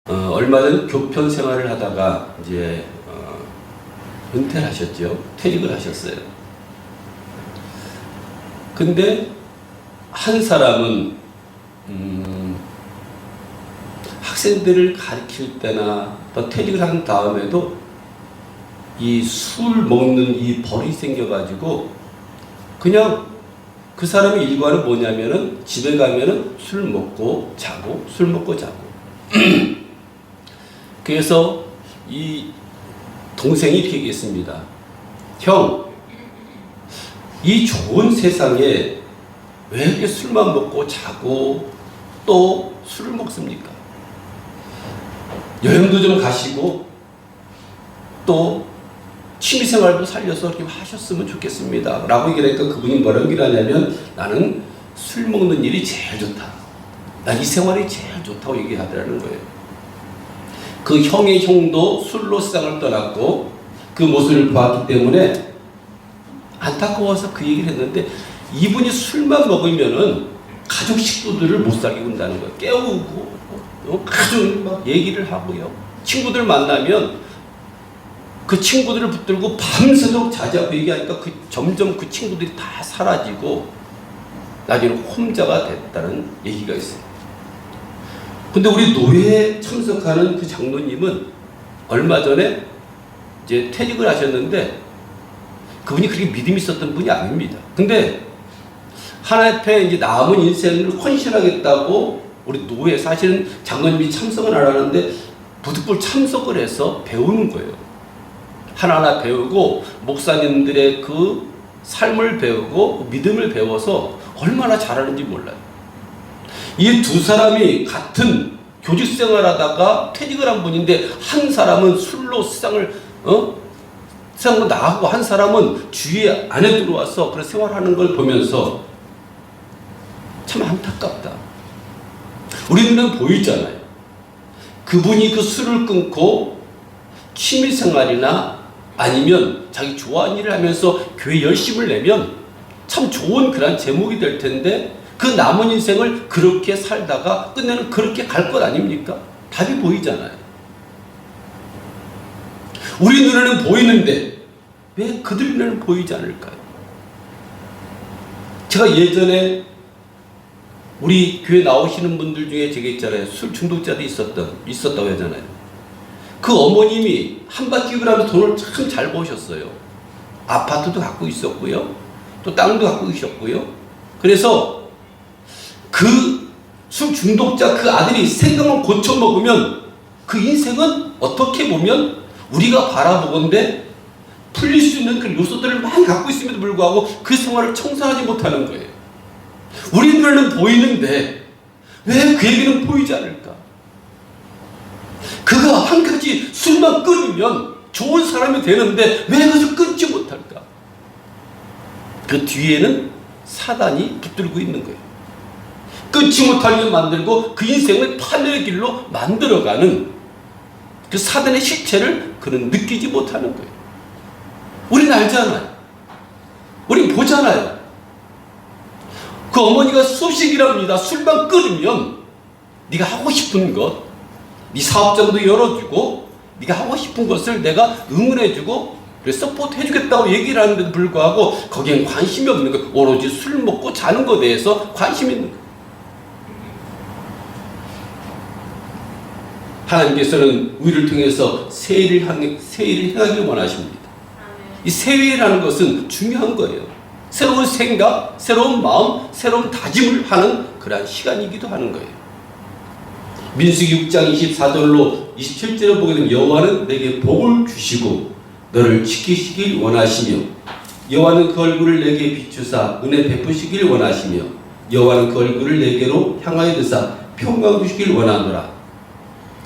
얼마 전 교편 생활을 하다가 이제 은퇴를 하셨죠. 퇴직을 하셨어요. 근데 한 사람은 학생들을 가르칠 때나 또 퇴직을 한 다음에도 이 술 먹는 이 버릇이 생겨가지고 그냥 그 사람의 일과는 뭐냐면은 집에 가면은 술 먹고 자고 술 먹고 자고 그래서 이 동생이 이렇게 얘기했습니다. 형, 이 좋은 세상에 왜 이렇게 술만 먹고 자고 또 술을 먹습니까? 여행도 좀 가시고 또 취미생활도 살려서 이렇게 하셨으면 좋겠습니다 라고 얘기를 하니까 그분이 뭐라고 얘기를 하냐면 나는 술 먹는 일이 제일 좋다. 난 이 생활이 제일 좋다고 얘기하더라는 거예요. 그 형의 형도 술로 세상을 떠났고 그 모습을 보았기 때문에 안타까워서 그 얘기를 했는데 이분이 술만 먹으면은 가족 식구들을 못 살게 군다는 거예요. 깨우고 가족 막 얘기를 하고요. 친구들 만나면 그 친구들을 붙들고 밤새도록 자자고 얘기하니까 점점 그 친구들이 다 사라지고 나중에 혼자가 됐다는 얘기가 있어요. 근데 우리 노회에 참석하는 그 장로님은 얼마 전에 이제 퇴직을 하셨는데 그분이 그렇게 믿음이 있었던 분이 아닙니다. 근데 하나님 앞에 이제 남은 인생을 헌신하겠다고 우리 노회 사실은 장로님이 참석을 안 하는데 부득불 참석을 해서 배우는 거예요. 하나하나 배우고 목사님들의 그 삶을 배우고 믿음을 배워서 얼마나 잘하는지 몰라요. 이 두 사람이 같은 교직 생활하다가 퇴직을 한 분인데 한 사람은 술로 세상으로 나가고 한 사람은 주위 안에 들어와서 그런 생활하는 걸 보면서 참 안타깝다. 우리 눈에는 보이잖아요. 그분이 그 술을 끊고 취미생활이나 아니면 자기 좋아하는 일을 하면서 교회 열심을 내면 참 좋은 그런 제목이 될 텐데 그 남은 인생을 그렇게 살다가 끝내는 그렇게 갈 것 아닙니까? 답이 보이잖아요. 우리 눈에는 보이는데 왜 그들 눈에는 보이지 않을까요? 제가 예전에 우리 교회 나오시는 분들 중에 제가 있잖아요. 술 중독자도 있었다고 하잖아요. 그 어머님이 한바퀴를 하면서 돈을 참 잘 버셨어요. 아파트도 갖고 있었고요. 또 땅도 갖고 계셨고요. 그래서 그 술 중독자 그 아들이 생각만 고쳐 먹으면 그 인생은 어떻게 보면 우리가 바라보건대 풀릴 수 있는 그 요소들을 많이 갖고 있음에도 불구하고 그 생활을 청산하지 못하는 거예요. 우리 눈에는 보이는데 왜 그에게는 보이지 않을까? 그가 한 가지 술만 끊으면 좋은 사람이 되는데 왜 그것을 끊지 못할까? 그 뒤에는 사단이 붙들고 있는 거예요. 끊지 못하게 만들고 그 인생을 파멸의 길로 만들어가는 그 사단의 실체를 그는 느끼지 못하는 거예요. 우리는 알잖아요. 우린 보잖아요. 그 어머니가 수식이랍니다. 술만 끊으면 네가 하고 싶은 것, 네 사업장도 열어주고 네가 하고 싶은 것을 내가 응원해주고 서포트 해주겠다고 얘기를 하는데도 불구하고 거기엔 관심이 없는 거예요. 오로지 술 먹고 자는 것에 대해서 관심이 있는 거예요. 하나님께서는 우리를 통해서 세일을 행하기를 원하십니다. 이 세일이라는 것은 중요한 거예요. 새로운 생각, 새로운 마음, 새로운 다짐을 하는 그러한 시간이기도 하는 거예요. 민수기 6장 24절로 27절을 보게 되면 여호와는 내게 복을 주시고 너를 지키시길 원하시며 여호와는 그 얼굴을 내게 비추사 은혜 베푸시길 원하시며 여호와는 그 얼굴을 내게로 향하여 드사 평강 주시길 원하노라.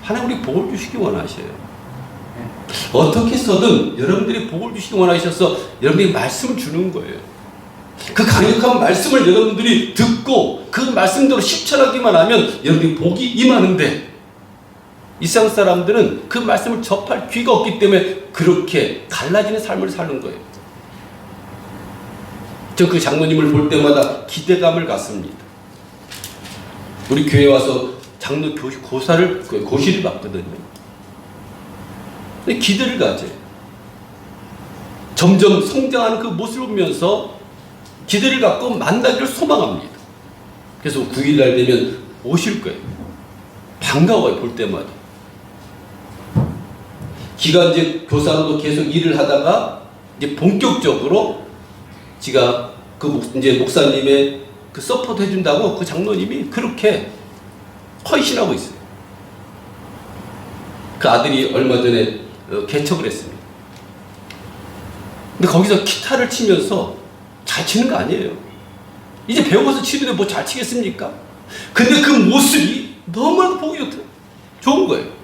하나님 우리 복을 주시기 원하셔요. 어떻게 해서든 여러분들이 복을 주시기 원하셔서 여러분들이 말씀을 주는 거예요. 그 강력한 말씀을 여러분들이 듣고 그 말씀대로 실천하기만 하면 여러분들이 복이 임하는데 이 세상 사람들은 그 말씀을 접할 귀가 없기 때문에 그렇게 갈라지는 삶을 사는 거예요. 저 그 장로님을 볼 때마다 기대감을 갖습니다. 우리 교회 와서 장로 고시를 받거든요. 근데 기대를 가져요. 점점 성장하는 그 모습을 보면서 기대를 갖고 만나기를 소망합니다. 그래서 9일 날 되면 오실 거예요. 반가워요, 볼 때마다. 기간제 교사로도 계속 일을 하다가 이제 본격적으로 제가 이제 목사님의 그 서포트 해준다고 그 장로님이 그렇게 헌신하고 있어요. 그 아들이 얼마 전에 개척을 했습니다. 근데 거기서 기타를 치면서 잘 치는 거 아니에요. 이제 배워서 치는데 뭐 잘 치겠습니까? 근데 그 모습이 너무나도 보기 좋은 거예요.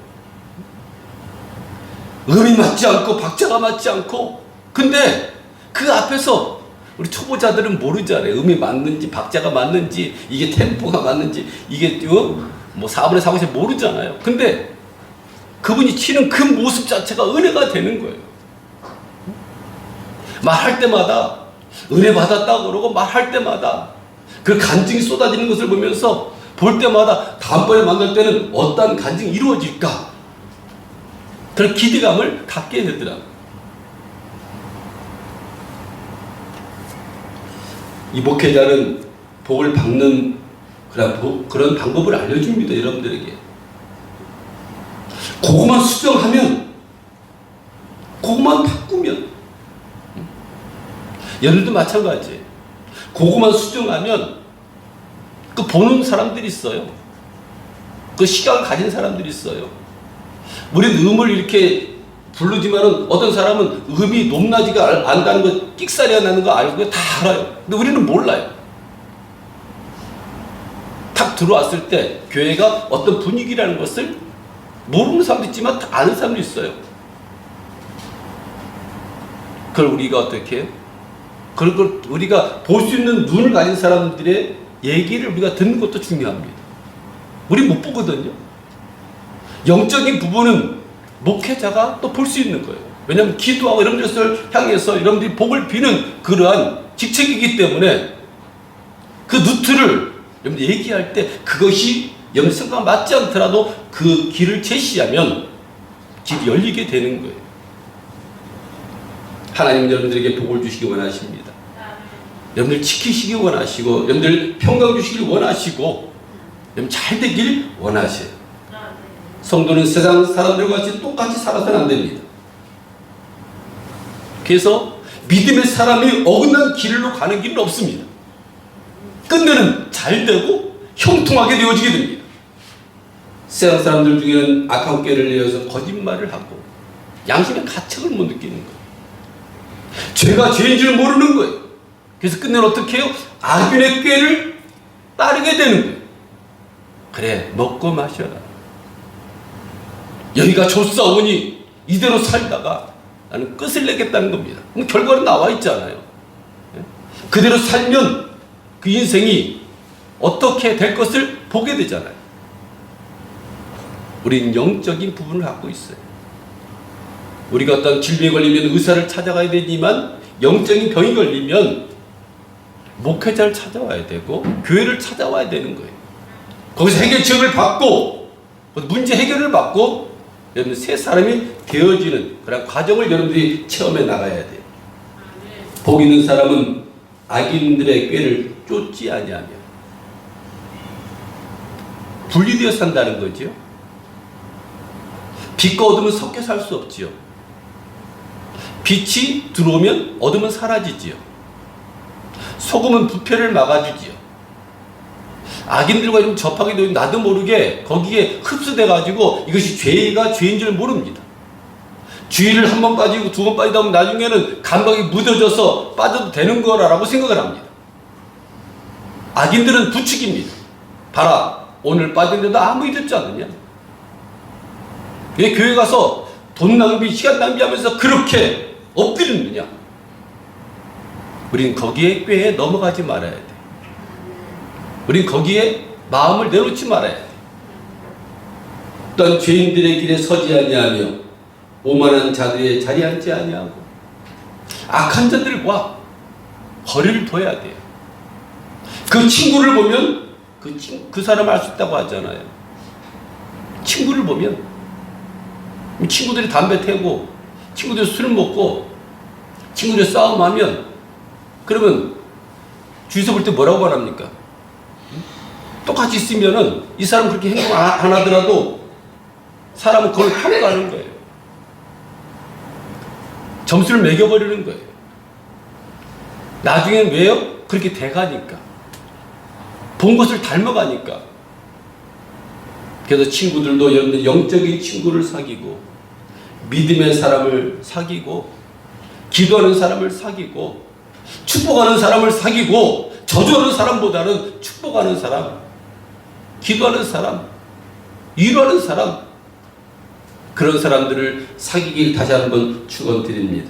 음이 맞지 않고 박자가 맞지 않고, 근데 그 앞에서 우리 초보자들은 모르잖아요. 음이 맞는지 박자가 맞는지 이게 템포가 맞는지 이게 뭐 4분의 4분의 모르잖아요. 근데 그분이 치는 그 모습 자체가 은혜가 되는 거예요. 말할 때마다 은혜 받았다고 그러고, 말할 때마다 그 간증이 쏟아지는 것을 보면서 볼 때마다 다음번에 만날 때는 어떤 간증이 이루어질까, 그런 기대감을 갖게 되더라고요. 이 목회자는 복을 받는 그런 방법을 알려줍니다, 여러분들에게. 그것만 수정하면, 그것만 바꾸면, 여러분도 마찬가지예요. 그것만 수정하면 그 보는 사람들이 있어요. 그 시각을 가진 사람들이 있어요. 우리는 음을 이렇게 부르지만은 어떤 사람은 음이 높낮이가 안다는 거, 끽사리가 나는 거 알고 다 알아요. 근데 우리는 몰라요. 탁 들어왔을 때 교회가 어떤 분위기라는 것을 모르는 사람도 있지만 다 아는 사람도 있어요. 그걸 우리가 어떻게 해요? 그걸 우리가 볼 수 있는 눈을 가진 사람들의 얘기를 우리가 듣는 것도 중요합니다. 우리 못 보거든요. 영적인 부분은 목회자가 또 볼 수 있는 거예요. 왜냐하면 기도하고 이런 것을 향해서 여러분들이 복을 비는 그러한 직책이기 때문에 그 루트를 여러분들이 얘기할 때 그것이 여러분 생각과 맞지 않더라도 그 길을 제시하면 길이 열리게 되는 거예요. 하나님 여러분들에게 복을 주시기 원하십니다. 여러분들 지키시기 원하시고, 여러분들 평강 주시길 원하시고, 여러분 잘 되길 원하셔요. 성도는 세상 사람들과 같이 똑같이 살아서는 안 됩니다. 그래서 믿음의 사람이 어긋난 길로 가는 길은 없습니다. 끝내는 잘 되고 형통하게 되어지게 됩니다. 세상 사람들 중에는 악한 꾀를 내어서 거짓말을 하고 양심의 가책을 못 느끼는 거예요. 죄가 죄인 줄 모르는 거예요. 그래서 끝내는 어떻게 해요? 악인의 꾀를 따르게 되는 거예요. 그래, 먹고 마셔라. 여기가 좋사오니 이대로 살다가 나는 끝을 내겠다는 겁니다. 그럼 결과는 나와 있잖아요. 그대로 살면 그 인생이 어떻게 될 것을 보게 되잖아요. 우리는 영적인 부분을 갖고 있어요. 우리가 어떤 질병에 걸리면 의사를 찾아가야 되지만, 영적인 병이 걸리면 목회자를 찾아와야 되고 교회를 찾아와야 되는 거예요. 거기서 해결책을 받고 문제 해결을 받고 여러분 새 사람이 되어지는 그런 과정을 여러분들이 체험해 나가야 돼요. 복 있는 사람은 악인들의 꾀를 쫓지 아니하며 분리되어 산다는 거죠. 빛과 어둠은 섞여 살 수 없지요. 빛이 들어오면 어둠은 사라지지요. 소금은 부패를 막아주지요. 악인들과 좀 접하게 되면 나도 모르게 거기에 흡수돼가지고 이것이 죄가 죄인 줄 모릅니다. 주의를 한 번 빠지고 두 번 빠지다 보면 나중에는 감각이 묻어져서 빠져도 되는 거라고 생각을 합니다. 악인들은 부추깁니다. 봐라, 오늘 빠졌는데도 아무 일 없지 않느냐. 왜 교회 가서 돈 낭비, 시간 낭비하면서 그렇게 엎드리느냐. 우린 거기에 꾀에 넘어가지 말아야 돼. 우린 거기에 마음을 내놓지 말아야 돼. 또한 죄인들의 길에 서지 아니하며 오만한 자들의 자리에 앉지 아니하고 악한 자들과 거리를 둬야 돼요. 그 친구를 보면 그 사람 알 수 있다고 하잖아요. 친구를 보면 친구들이 담배 태고 친구들이 술 먹고 친구들이 싸움하면 그러면 주위에서 볼 때 뭐라고 말합니까? 똑같이 있으면은 이 사람 그렇게 행동 안 하더라도 사람은 그걸 평가하는 거예요. 점수를 매겨버리는 거예요. 나중엔 왜요? 그렇게 돼가니까. 본 것을 닮아가니까. 그래서 친구들도 여러분들 영적인 친구를 사귀고 믿음의 사람을 사귀고 기도하는 사람을 사귀고 축복하는 사람을 사귀고 저주하는 사람보다는 축복하는 사람, 기도하는 사람, 위로하는 사람, 그런 사람들을 사귀길 다시 한번 축원드립니다.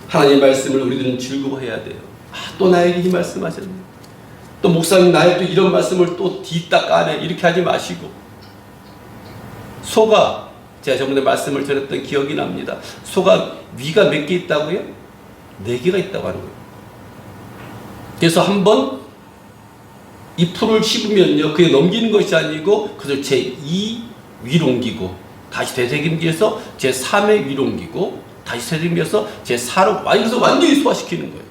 하나님의 말씀을 우리들은 즐거워해야 돼요. 또 나에게 이 말씀 하셨네. 또 목사님 나의 또 이런 말씀을 또 뒤따 까네. 이렇게 하지 마시고. 소가 제가 저번에 말씀을 전했던 기억이 납니다. 소가 위가 몇 개 있다고요? 4개가 있다고 하는 거예요. 그래서 한번 이 풀을 씹으면요, 그게 넘기는 것이 아니고 그것을 제2 위로 옮기고 다시 되새김질해서 제3의 위로 옮기고 다시 되새김질해서 제4로 완전히 소화시키는 거예요.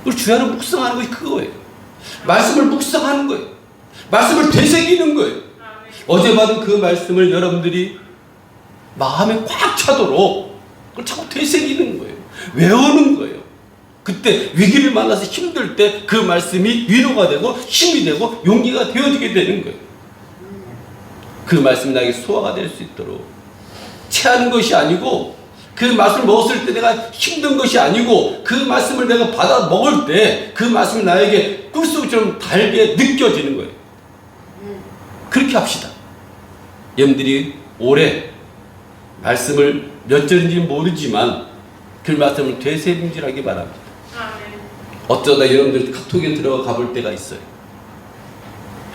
우리 주야로 묵상하는 것이 그거예요. 말씀을 묵상하는 거예요. 말씀을 되새기는 거예요. 어제 받은 그 말씀을 여러분들이 마음에 꽉 차도록 그걸 자꾸 되새기는 거예요. 외우는 거예요. 그때 위기를 만나서 힘들 때 그 말씀이 위로가 되고 힘이 되고 용기가 되어지게 되는 거예요. 그 말씀이 나에게 소화가 될 수 있도록 체하는 것이 아니고 그 말씀을 먹었을 때 내가 힘든 것이 아니고 그 말씀을 내가 받아 먹을 때 그 말씀이 나에게 꿀속처럼 달게 느껴지는 거예요. 그렇게 합시다. 여러분들이 올해 말씀을 몇 절인지 모르지만 그 말씀을 되새김질하기 바랍니다. 어쩌다 여러분들 카톡에 들어가 볼 때가 있어요.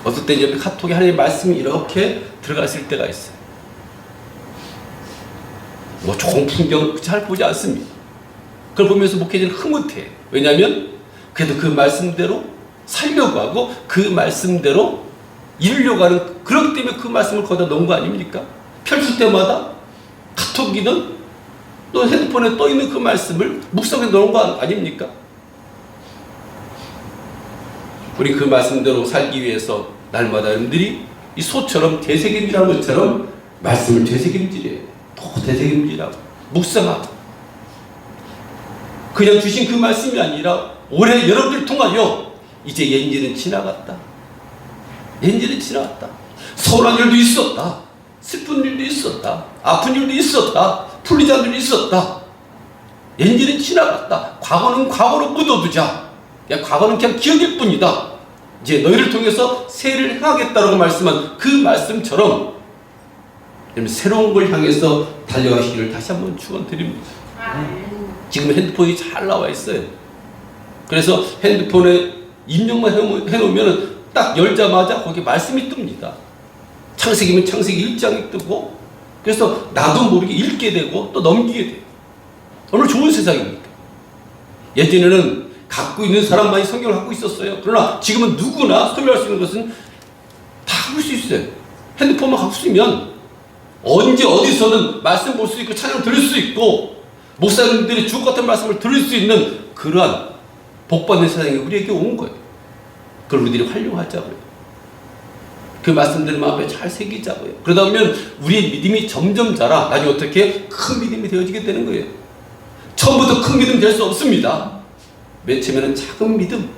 어떨 때 여러분 카톡에 하나님의 말씀이 이렇게 들어가 있을 때가 있어요. 뭐 좋은 풍경 잘 보지 않습니다. 그걸 보면서 목회자는 흐뭇해. 왜냐하면 그래도 그 말씀대로 살려고 하고 그 말씀대로 이루려고 하는, 그렇기 때문에 그 말씀을 거기다 넣은 거 아닙니까? 펼칠 때마다 카톡이든 또 핸드폰에 떠 있는 그 말씀을 묵상에 넣은 거 아닙니까? 우리 그 말씀대로 살기 위해서 날마다 여러분들이 이 소처럼 되새김질하는 것처럼 말씀을 되새김질해요. 또 되새김질하고 묵상하고 그냥 주신 그 말씀이 아니라 올해 여러분들 통하여 이제 옛일은 지나갔다. 옛일은 지나갔다. 서운한 일도 있었다. 슬픈 일도 있었다. 아픈 일도 있었다. 풀리지 않는 일도 있었다. 옛일은 지나갔다. 과거는 과거로 묻어두자. 야, 과거는 그냥 기억일 뿐이다. 이제 너희를 통해서 새해를 행하겠다라고 말씀한 그 말씀처럼 새로운 걸 향해서 달려가시기를 다시 한번 축원드립니다. 지금 핸드폰이 잘 나와 있어요. 그래서 핸드폰에 입력만 해놓으면 딱 열자마자 거기에 말씀이 뜹니다. 창세기면 창세기 1장이 뜨고, 그래서 나도 모르게 읽게 되고 또 넘기게 돼요. 얼마나 좋은 세상입니까? 예전에는 갖고 있는 사람만이 성경을 갖고 있었어요. 그러나 지금은 누구나 소유할 수 있는 것은 다 갖고 수 있어요. 핸드폰만 갖고 있으면 언제 어디서든 말씀 볼 수 있고 찬양 들을 수 있고 목사님들이 주옥 같은 말씀을 들을 수 있는 그러한 복받는 세상이 우리에게 온 거예요. 그걸 우리들이 활용하자고요. 그 말씀들을 마음에 잘 새기자고요. 그러다 보면 우리의 믿음이 점점 자라 나중에 어떻게 큰 믿음이 되어지게 되는 거예요. 처음부터 큰 믿음 될 수 없습니다. 맨 처음에는 작은 믿음,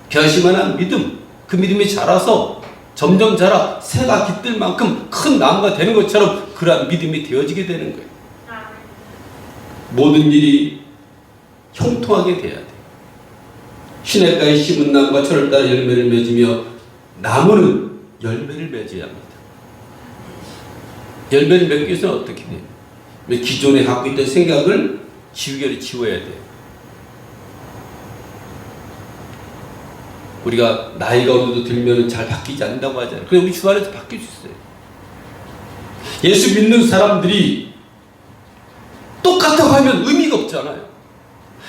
결심한 믿음, 그 믿음이 자라서 점점 자라 새가 깃들 만큼 큰 나무가 되는 것처럼 그러한 믿음이 되어지게 되는 거예요. 모든 일이 형통하게 돼야 돼요. 시냇가에 심은 나무가 철을 따라 열매를 맺으며 나무는 열매를 맺어야 합니다. 열매를 맺기 위해서는 어떻게 돼요? 기존에 갖고 있던 생각을 지워야 돼요. 우리가 나이가 어느 정도 들면 잘 바뀌지 않는다고 하잖아요. 그런데 우리 주 안에서 바뀔 수 있어요. 예수 믿는 사람들이 똑같다고 하면 의미가 없잖아요.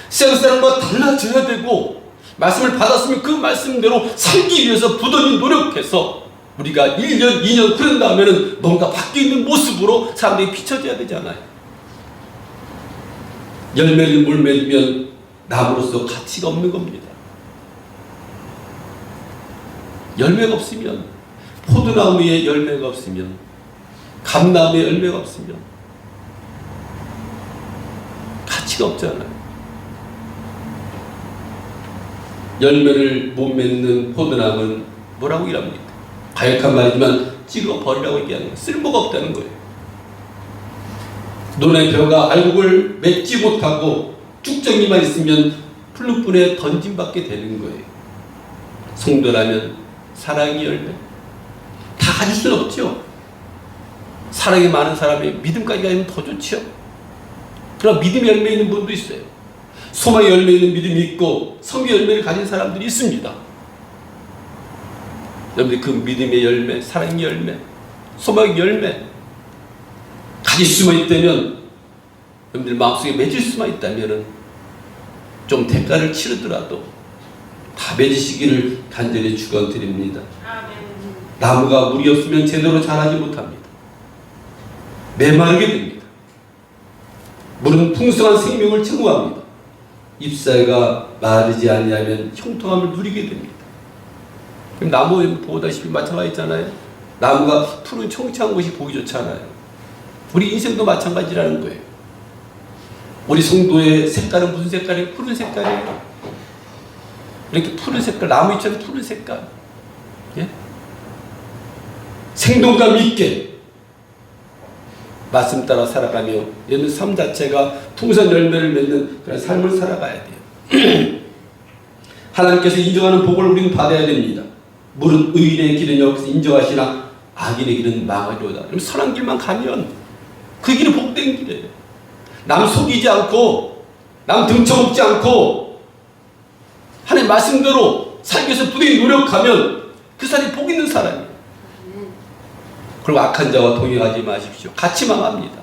세상 사람과 달라져야 되고 말씀을 받았으면 그 말씀대로 살기 위해서 부단히 노력해서 우리가 1년, 2년 그런 다음에는 뭔가 바뀌는 모습으로 사람들이 비춰져야 되잖아요. 열매를 못 맺으면 나무로서 가치가 없는 겁니다. 열매가 없으면, 포도나무에 열매가 없으면, 감나무에 열매가 없으면 가치가 없잖아요. 열매를 못 맺는 포도나무는 뭐라고 일합니까? 가역한 말이지만 찍어 버리라고 얘기하는 거예요. 쓸모가 없다는 거예요. 논의 벼가 알곡을 맺지 못하고 쭉정이만 있으면 풀흙분에 던짐받게 되는 거예요. 성도라면 사랑의 열매 다 가질 수는 없죠. 사랑이 많은 사람이 믿음까지 가면 더 좋죠. 그러나 믿음의 열매 있는 분도 있어요. 소망의 열매 있는 믿음이 있고 성경의 열매를 가진 사람들이 있습니다. 여러분들 그 믿음의 열매, 사랑의 열매, 소망의 열매 가질 수만 있다면, 여러분들 마음속에 맺을 수만 있다면 좀 대가를 치르더라도 다 맺으시기를 간절히 축원드립니다. 나무가 물이 없으면 제대로 자라지 못합니다. 메마르게 됩니다. 물은 풍성한 생명을 제공합니다. 잎사귀가 마르지 아니하면 형통함을 누리게 됩니다. 그럼 나무 보다시피 마찬가지잖아요. 나무가 푸른 청청한 것이 보기 좋잖아요. 우리 인생도 마찬가지라는 거예요. 우리 성도의 색깔은 무슨 색깔이에요? 푸른 색깔이에요. 이렇게 푸른 색깔, 나무 잎처럼 푸른 색깔. 예? 생동감 있게 말씀 따라 살아가며 이런 삶 자체가 풍성한 열매를 맺는 그런 삶을 살아가야 돼요. 하나님께서 인정하는 복을 우리는 받아야 됩니다. 물은 의인의 길은 여기서 인정하시나 악인의 길은 망하리로다. 그럼 선한 길만 가면 그 길은 복된 길이에요. 남 속이지 않고 남 등쳐먹지 않고 하나님 말씀대로 살기 위해서 부단히 노력하면 그 사람이 복 있는 사람이에요. 그리고 악한 자와 동행하지 마십시오. 같이 망합니다.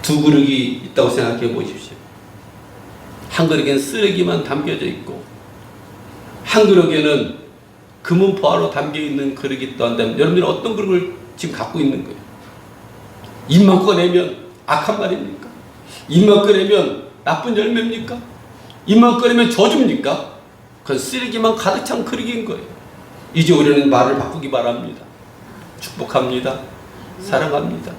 두 그릇이 있다고 생각해 보십시오. 한 그릇에는 쓰레기만 담겨져 있고 한 그릇에는 금은 보화로 담겨있는 그릇이 또 한다면 여러분들은 어떤 그릇을 지금 갖고 있는 거예요? 입만 꺼내면 악한 말입니까? 입만 꺼내면 나쁜 열매입니까? 입만 꺼내면 저주입니까? 그건 쓰레기만 가득 찬 그릇인 거예요. 이제 우리는 말을 바꾸기 바랍니다. 축복합니다. 사랑합니다.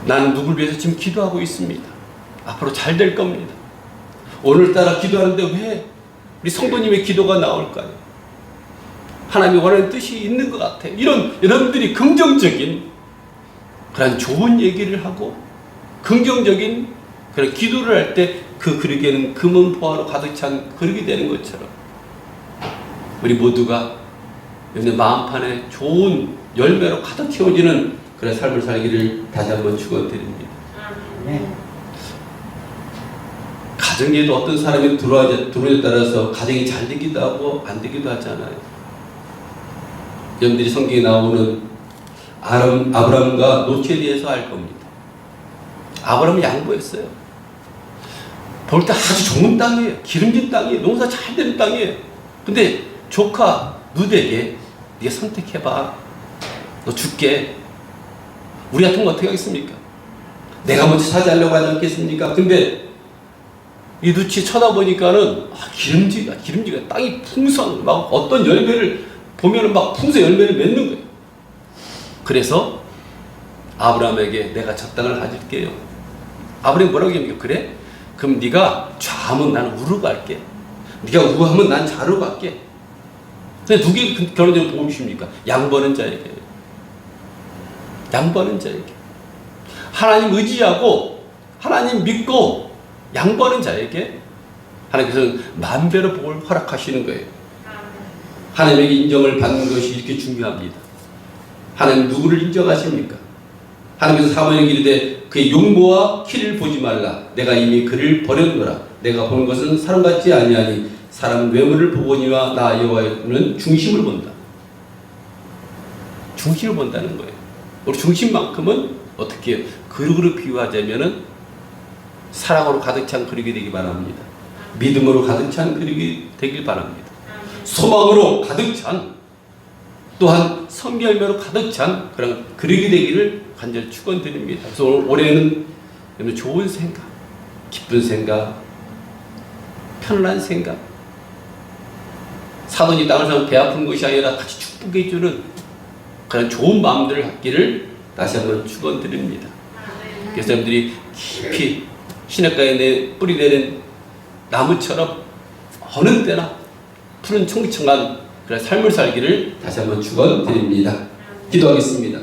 나는 누굴 위해서 지금 기도하고 있습니다. 앞으로 잘 될 겁니다. 오늘따라 기도하는데 왜 우리 성도님의 기도가 나올까요? 하나님이 원하는 뜻이 있는 것 같아요. 이런 여러분들이 긍정적인 그런 좋은 얘기를 하고 긍정적인 그런 기도를 할 때 그 그릇에는 금은 보화로 가득 찬 그릇이 되는 것처럼 우리 모두가 여러분의 마음판에 좋은 열매로 가득 채워지는 그런 삶을 살기를 다시 한번 축원드립니다. 가정에도 어떤 사람이 들어오냐에 따라서 가정이 잘 되기도 하고 안 되기도 하잖아요. 여러분들이 성경에 나오는 아브라함과 롯에 대해서 알 겁니다. 아브라함은 양보했어요. 볼 때 아주 좋은 땅이에요. 기름진 땅이에요. 농사 잘 되는 땅이에요. 근데 조카 룻에게 네가 선택해봐. 너 줄게. 우리 같으면 어떻게 하겠습니까? 내가 먼저 차지하려고 하지 않겠습니까? 근데 이 룻이 쳐다보니까는 기름지가 땅이 풍성, 막 어떤 열매를 보면은 막 풍성 열매를 맺는 거예요. 그래서 아브라함에게 내가 저 땅을 가질게요. 아브라함이 뭐라고 얘기합니까? 그래? 그럼 네가 좌하면 나는 우로 갈게. 네가 우하면 난 좌로 갈게. 근데 누구에게 결혼되면 복을 주십니까? 양보하는 자에게. 양보하는 자에게. 하나님 의지하고 하나님 믿고 양보하는 자에게 하나님께서는 만배로 복을 허락하시는 거예요. 하나님에게 인정을 받는 것이 이렇게 중요합니다. 하나님 누구를 인정하십니까? 하나님께서 사모에게 이르되 그의 용모와 키를 보지 말라. 내가 이미 그를 버렸노라. 내가 보는 것은 사람 같지 아니하니 사람 외모를 보거니와 나 여호와는 중심을 본다. 중심을 본다는 거예요. 우리 중심만큼은 어떻게 해요? 그릇으로 비유하자면은 사랑으로 가득 찬 그릇이 되기 바랍니다. 믿음으로 가득 찬 그릇이 되길 바랍니다. 소망으로 가득 찬, 또한 성결매로 가득 찬 그런 그릇이 되기를 간절히 축원드립니다. 그래서 올해는 여러분 좋은 생각, 기쁜 생각, 편안한 생각, 사돈이 땅을 사면 배 아픈 것이 아니라 같이 축복해 주는 그런 좋은 마음들을 갖기를 다시 한번 축원드립니다. 그래서 여러분들이 깊이 시냇가에 뿌리 내린 나무처럼 어느 때나 푸른 청청한 그런 삶을 살기를 다시 한번 축원드립니다. 기도하겠습니다.